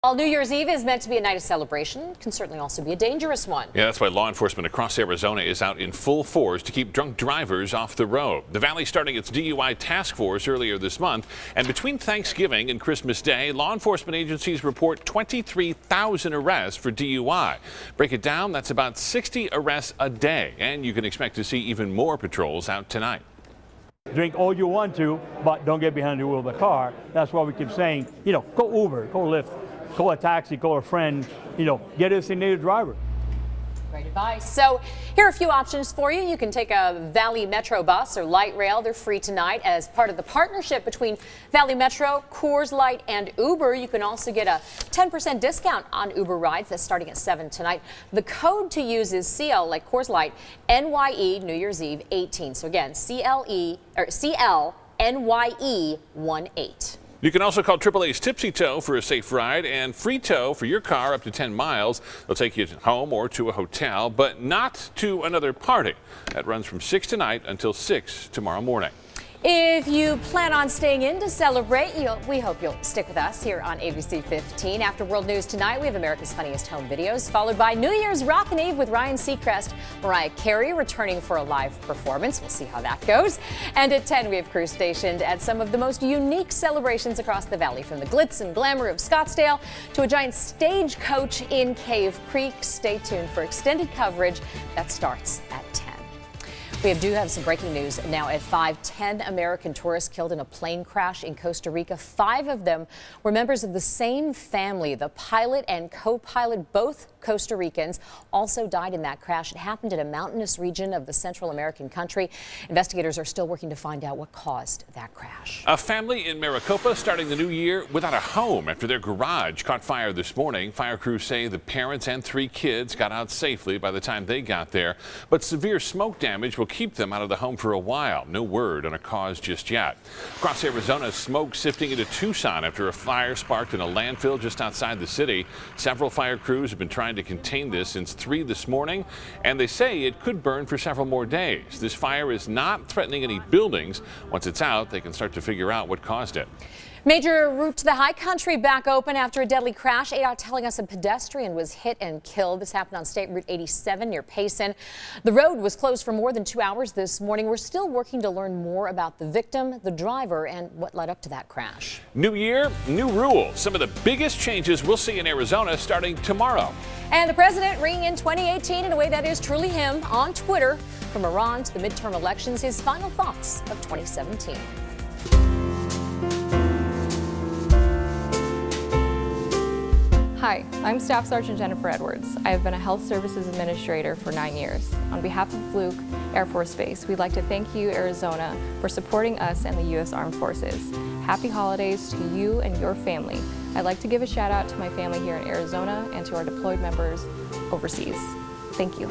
While New Year's Eve is meant to be a night of celebration, it can certainly also be a dangerous one. Yeah, that's why law enforcement across Arizona is out in full force to keep drunk drivers off the road. The Valley starting its DUI task force earlier this month. And between Thanksgiving and Christmas Day, law enforcement agencies report 23,000 arrests for DUI. Break it down, that's about 60 arrests a day. And you can expect to see even more patrols out tonight. Drink all you want to, but don't get behind the wheel of the car. That's why we keep saying, go Uber, go Lyft, call a taxi, call a friend, get a designated driver. Great advice. So here are a few options for you. You can take a Valley Metro bus or light rail. They're free tonight as part of the partnership between Valley Metro, Coors Light, and Uber. You can also get a 10% discount on Uber rides. That's starting at 7 tonight. The code to use is CL, like Coors Light, NYE New Year's Eve 18. So again, CLNYE 18. You can also call AAA's Tipsy Tow for a safe ride and free tow for your car up to 10 miles. They'll take you home or to a hotel, but not to another party. That runs from 6 tonight until 6 tomorrow morning. If you plan on staying in to celebrate, we hope you'll stick with us here on ABC 15. After World News tonight, we have America's Funniest Home Videos, followed by New Year's Rockin' Eve with Ryan Seacrest. Mariah Carey returning for a live performance. We'll see how that goes. And at 10, we have crews stationed at some of the most unique celebrations across the valley, from the glitz and glamour of Scottsdale to a giant stagecoach in Cave Creek. Stay tuned for extended coverage that starts at 10. We do have some breaking news now at 5. 10 American tourists killed in a plane crash in Costa Rica. 5 of them were members of the same family. The pilot and co-pilot, both Costa Ricans, also died in that crash. It happened in a mountainous region of the Central American country. Investigators are still working to find out what caused that crash. A family in Maricopa starting the new year without a home after their garage caught fire this morning. Fire crews say the parents and 3 kids got out safely by the time they got there, but severe smoke damage will keep them out of the home for a while. No word on a cause just yet. Across Arizona, smoke sifting into Tucson after a fire sparked in a landfill just outside the city. Several fire crews have been trying to contain this since 3 this morning, and they say it could burn for several more days. This fire is not threatening any buildings. Once it's out, they can start to figure out what caused it. Major route to the high country back open after a deadly crash. ADOT telling us a pedestrian was hit and killed. This happened on State Route 87 near Payson. The road was closed for more than 2 hours this morning. We're still working to learn more about the victim, the driver, and what led up to that crash. New year, new rules. Some of the biggest changes we'll see in Arizona starting tomorrow. And the president ringing in 2018 in a way that is truly him on Twitter. From Iran to the midterm elections, his final thoughts of 2017. Hi, I'm Staff Sergeant Jennifer Edwards. I have been a Health Services Administrator for 9 years. On behalf of Fluke Air Force Base, we'd like to thank you, Arizona, for supporting us and the U.S. Armed Forces. Happy holidays to you and your family. I'd like to give a shout out to my family here in Arizona and to our deployed members overseas. Thank you.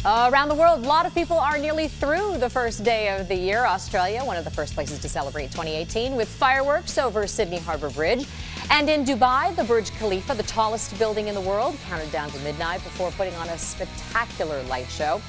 Around the world, a lot of people are nearly through the first day of the year. Australia, one of the first places to celebrate 2018 with fireworks over Sydney Harbour Bridge. And in Dubai, the Burj Khalifa, the tallest building in the world, counted down to midnight before putting on a spectacular light show.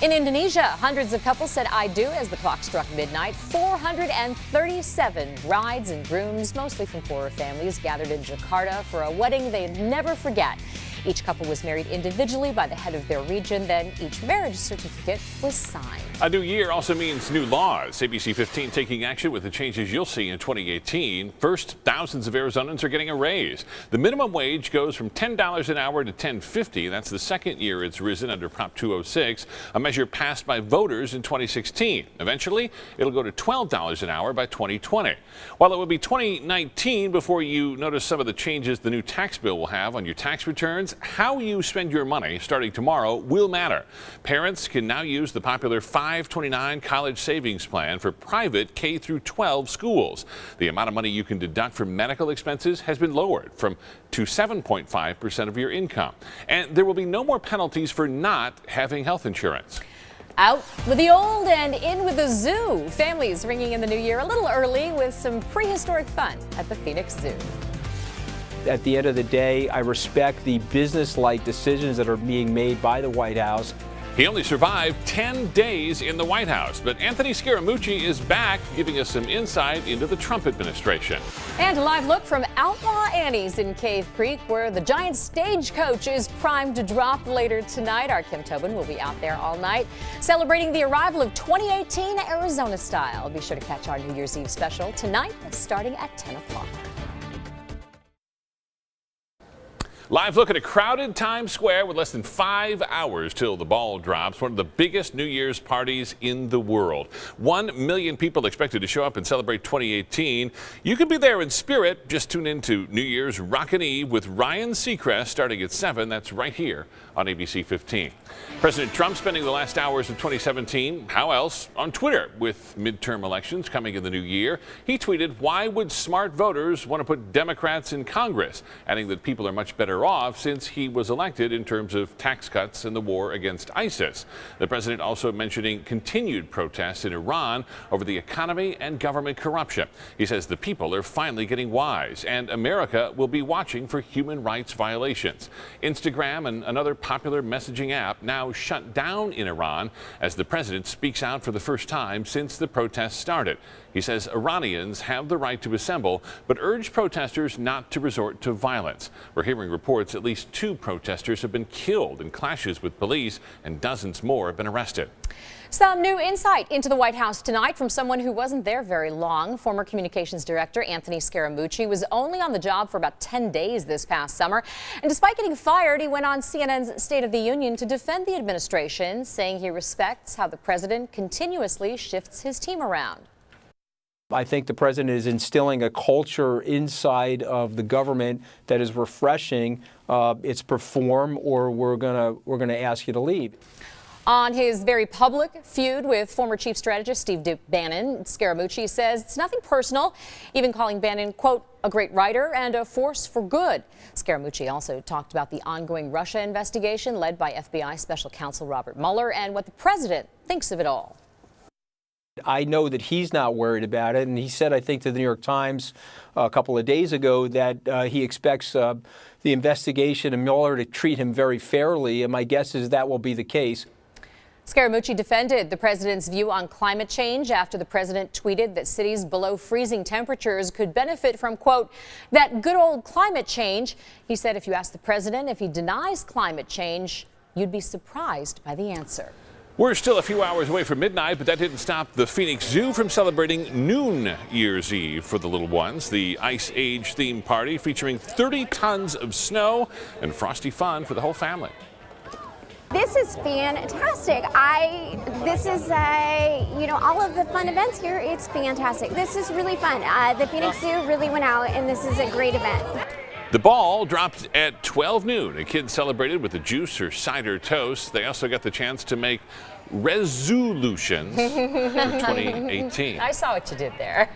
In Indonesia, hundreds of couples said "I do" as the clock struck midnight. 437 brides and grooms, mostly from poorer families, gathered in Jakarta for a wedding they'd never forget. Each couple was married individually by the head of their region. Then each marriage certificate was signed. A new year also means new laws. ABC 15 taking action with the changes you'll see in 2018. First, thousands of Arizonans are getting a raise. The minimum wage goes from $10 an hour to $10.50. That's the second year it's risen under Prop 206, a measure passed by voters in 2016. Eventually, it'll go to $12 an hour by 2020. While it will be 2019 before you notice some of the changes the new tax bill will have on your tax returns, how you spend your money starting tomorrow will matter. Parents can now use the popular 529 college savings plan for private K through 12 schools. The amount of money you can deduct for medical expenses has been lowered to 7.5% of your income. And there will be no more penalties for not having health insurance. Out with the old and in with the zoo. Families ringing in the new year a little early with some prehistoric fun at the Phoenix Zoo. At the end of the day, I respect the business-like decisions that are being made by the White House. He only survived 10 days in the White House, but Anthony Scaramucci is back, giving us some insight into the Trump administration. And a live look from Outlaw Annie's in Cave Creek, where the giant stagecoach is primed to drop later tonight. Our Kim Tobin will be out there all night, celebrating the arrival of 2018 Arizona style. Be sure to catch our New Year's Eve special tonight, starting at 10 o'clock. Live look at a crowded Times Square with less than 5 hours till the ball drops. One of the biggest New Year's parties in the world. 1 million people expected to show up and celebrate 2018. You can be there in spirit. Just tune in to New Year's Rockin' Eve with Ryan Seacrest starting at 7. That's right here on ABC 15. President Trump spending the last hours of 2017, how else, on Twitter with midterm elections coming in the new year. He tweeted, "Why would smart voters want to put Democrats in Congress?" adding that people are much better off since he was elected in terms of tax cuts and the war against ISIS. The president also mentioning continued protests in Iran over the economy and government corruption. He says the people are finally getting wise and America will be watching for human rights violations. Instagram and another popular messaging app now shut down in Iran as the president speaks out for the first time since the protests started. He says Iranians have the right to assemble, but urged protesters not to resort to violence. We're hearing reports at least 2 protesters have been killed in clashes with police and dozens more have been arrested. Some new insight into the White House tonight from someone who wasn't there very long. Former communications director Anthony Scaramucci was only on the job for about 10 days this past summer. And despite getting fired, he went on CNN's State of the Union to defend the administration, saying he respects how the president continuously shifts his team around. I think the president is instilling a culture inside of the government that is refreshing. It's perform or we're gonna ask you to leave. On his very public feud with former chief strategist Steve Bannon, Scaramucci says it's nothing personal, even calling Bannon, quote, a great writer and a force for good. Scaramucci also talked about the ongoing Russia investigation led by FBI Special Counsel Robert Mueller and what the president thinks of it all. I know that he's not worried about it, and he said, I think, to the New York Times a couple of days ago that he expects the investigation and Mueller to treat him very fairly, and my guess is that will be the case. Scaramucci defended the president's view on climate change after the president tweeted that cities below freezing temperatures could benefit from, quote, that good old climate change. He said if you ask the president if he denies climate change, you'd be surprised by the answer. We're still a few hours away from midnight, but that didn't stop the Phoenix Zoo from celebrating Noon Year's Eve for the little ones. The Ice Age theme party featuring 30 tons of snow and frosty fun for the whole family. This is fantastic. This is, all of the fun events here. It's fantastic. This is really fun. The Phoenix Zoo really went out, and this is a great event. The ball dropped at 12 noon. The kids celebrated with a juice or cider toast. They also got the chance to make resolutions for 2018. I saw what you did there.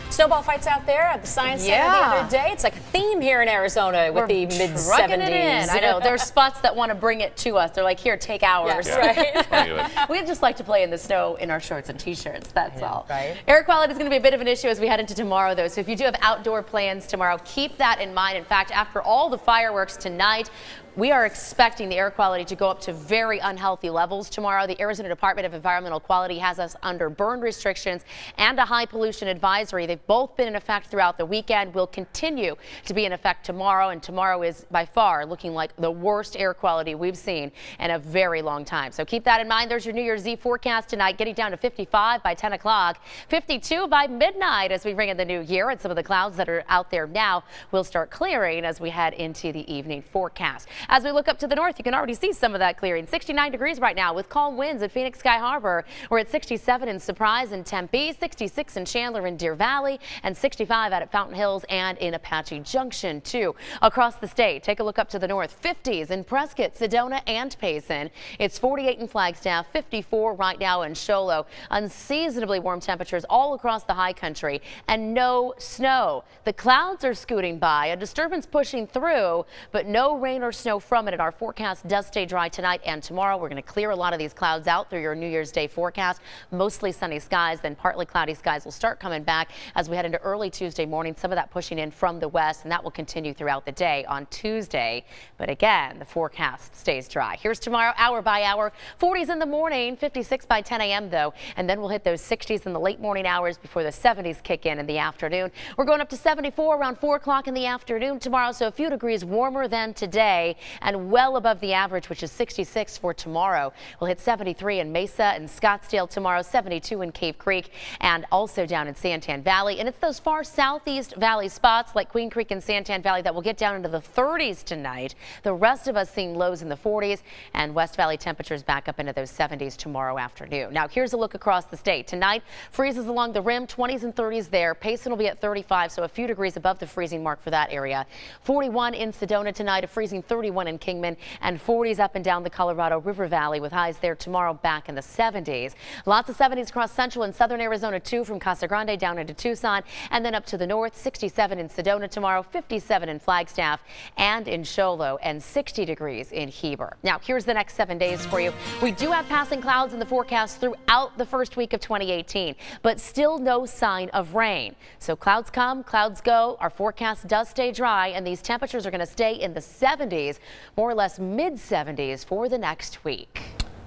Snowball fights out there at the Science Center the other day. It's like a theme here in Arizona with the mid-70s. I know. There are spots that want to bring it to us. They're like, here, take ours. Yeah, right? We'd just like to play in the snow in our shorts and T-shirts. That's all. Right. Air quality is going to be a bit of an issue as we head into tomorrow, though. So if you do have outdoor plans tomorrow, keep that in mind. In fact, after all the fireworks tonight, we are expecting the air quality to go up to very unhealthy levels tomorrow. The Arizona Department of Environmental Quality has us under burn restrictions and a high pollution advisory. They've both been in effect throughout the weekend, will continue to be in effect tomorrow, and tomorrow is by far looking like the worst air quality we've seen in a very long time. So keep that in mind. There's your New Year's Eve forecast tonight, getting down to 55 by 10 o'clock, 52 by midnight as we bring in the new year, and some of the clouds that are out there now will start clearing as we head into the evening forecast. As we look up to the north, you can already see some of that clearing. 69 degrees right now with calm winds at Phoenix Sky Harbor. We're at 67 in Surprise and Tempe, 66 in Chandler and Deer Valley, and 65 out at Fountain Hills and in Apache Junction, too. Across the state, take a look up to the north. 50s in Prescott, Sedona, and Payson. It's 48 in Flagstaff, 54 right now in Show Low. Unseasonably warm temperatures all across the high country, and no snow. The clouds are scooting by, a disturbance pushing through, but no rain or snow snow from it, and our forecast does stay dry tonight and tomorrow. We're going to clear a lot of these clouds out through your New Year's Day forecast. Mostly sunny skies, then partly cloudy skies will start coming back as we head into early Tuesday morning. Some of that pushing in from the west, and that will continue throughout the day on Tuesday. But again, the forecast stays dry. Here's tomorrow, hour by hour. 40s in the morning, 56 by 10 a.m. though, and then we'll hit those 60s in the late morning hours before the 70s kick in the afternoon. We're going up to 74 around 4 o'clock in the afternoon tomorrow, so a few degrees warmer than today and well above the average, which is 66 for tomorrow. We'll hit 73 in Mesa and Scottsdale tomorrow, 72 in Cave Creek, and also down in Santan Valley. And it's those far southeast valley spots like Queen Creek and Santan Valley that will get down into the 30s tonight. The rest of us seeing lows in the 40s, and West Valley temperatures back up into those 70s tomorrow afternoon. Now here's a look across the state. Tonight, freezes along the rim, 20s and 30s there. Payson will be at 35, so a few degrees above the freezing mark for that area. 41 in Sedona tonight, a freezing 31 in Kingman, and 40s up and down the Colorado River Valley with highs there tomorrow back in the 70s. Lots of 70s across central and southern Arizona too, from Casa Grande down into Tucson, and then up to the north. 67 in Sedona tomorrow, 57 in Flagstaff and in Show Low, and 60 degrees in Heber. Now here's the next 7 days for you. We do have passing clouds in the forecast throughout the first week of 2018, but still no sign of rain. So clouds come, clouds go. Our forecast does stay dry, and these temperatures are going to stay in the 70s, more or less mid 70s for the next week.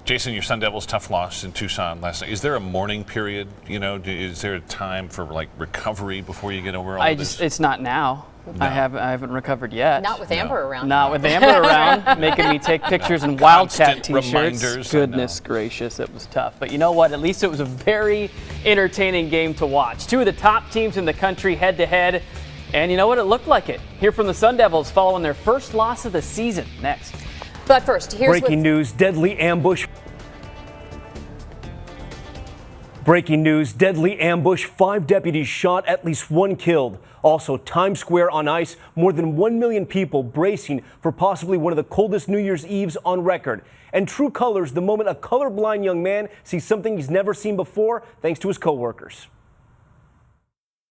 Jason, your Sun Devils tough loss in Tucson last night. Is there a mourning period? You know, is there a time for like recovery before you get over all of this? It's not now. No. I haven't recovered yet. Not with Amber around. Not with Amber around, making me take pictures in Wildcat Constant t-shirts. reminders, Goodness gracious, it was tough. But you know what? At least it was a very entertaining game to watch. Two of the top teams in the country head to head. And you know what? It looked like it. Hear from the Sun Devils following their first loss of the season. Next. But first, here's breaking news, deadly ambush. Breaking news, deadly ambush, 5 deputies shot, at least 1 killed. Also, Times Square on ice, more than 1 million people bracing for possibly one of the coldest New Year's Eves on record. And true colors, the moment a colorblind young man sees something he's never seen before, thanks to his coworkers.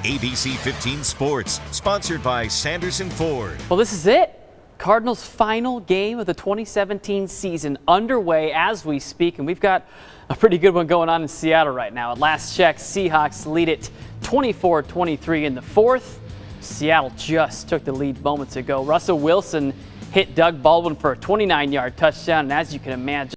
ABC 15 Sports, sponsored by Sanderson Ford. Well, this is it. Cardinals' final game of the 2017 season underway as we speak, and we've got a pretty good one going on in Seattle right now. At last check, Seahawks lead it 24-23 in the fourth. Seattle just took the lead moments ago. Russell Wilson hit Doug Baldwin for a 29-yard touchdown, and as you can imagine,